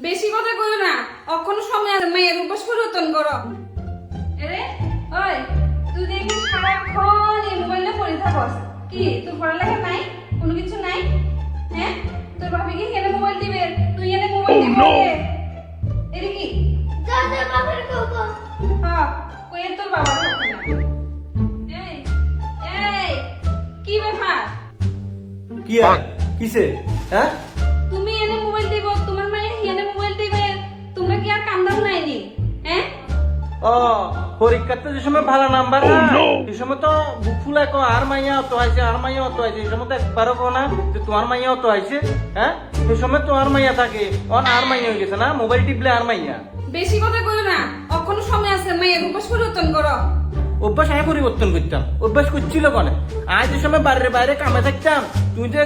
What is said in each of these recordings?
বেশি কথা কইও না, অক্ষণ সময় আছে মেয়ের উপোস পরিবর্তন করো। আরে ওই তুই দেখি সারাক্ষণ এই মোবাইলে পড়ে থাকস, কি তোর পড়ালেখা নাই, কোনো কিছু নাই? হ্যাঁ, তোর ভাবি কি এনে মোবাইল দিবে, তুই এনে মোবাইল দিবে? এটা কি যা যা বাবার কোকো হ্যাঁ কই তোর বাবা থাকে না? এই এই কি ব্যাপার? কি আর কিসে? হ্যাঁ, তুমি এনে মোবাইল দিব, তোমার মায়ের এনে মোবাইল দিবে, তোমরা কি আর কামদাম নাইনি? হ্যাঁ ও পরীক্ষাতে যে সময় ভালো নাম্বার এই সময় তো বুক ফুলাই কো আর মাইয়া অত আইছে, আর মাইয়া অত আইছে, এই সময় তো একবারও কো না যে তোমার মাইয়া অত আইছে। হ্যাঁ, এই সময় তো আর মাইয়া থাকে, অন আর মাইয়া হয়ে গেছে না, মোবাইল টিপলে আর মাইয়া। বেশি কথা কইও না, অক্ষণ সময় আছে মেয়ের উপোস পরিবর্তন করো। অভ্যাস আমি পরিবর্তন করতাম, অভ্যাস করছিল কনে? আজ যে সময় বাইরে বাইরে কামে থাকতাম, তুমি যে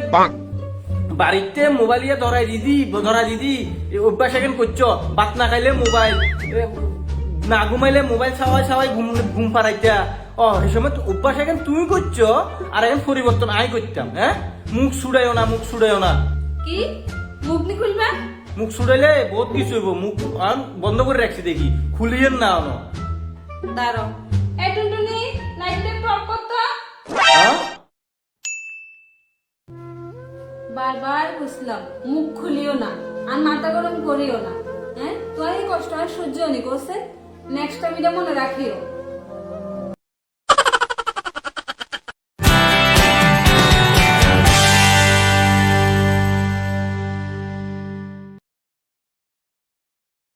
বাড়িতে মোবাইল ইয়ে ধরাই দিদি এই অভ্যাস এখন করছো। ভাত না খাইলে মোবাইল, না ঘুমাইলে মোবাইল ছাওয়াই ঘুম পাড়াইতা। ও এই সময় অভ্যাস এখন তুমি করছো, আর এখন পরিবর্তন আমি করতাম। হ্যাঁ, মুখ ছুড়াইও না। কি মুখ নি খুলবা? মুখ ছুড়াইলে বহুত কিছু হইব, মুখ বন্ধ করে রাখছি দেখি, খুলিয়েন না অন। দাঁড়াও, এই টুনটুনি লাইটটা একটু অফ করতো। হ্যাঁ, বারবার বুঝলাম মুখ খুলিও না আর মাথা গরম করিও না। হ্যাঁ, তোর এই কষ্ট আর সহ্য নি করছে, নেক্সট টাইম এটা মনে রাখিও।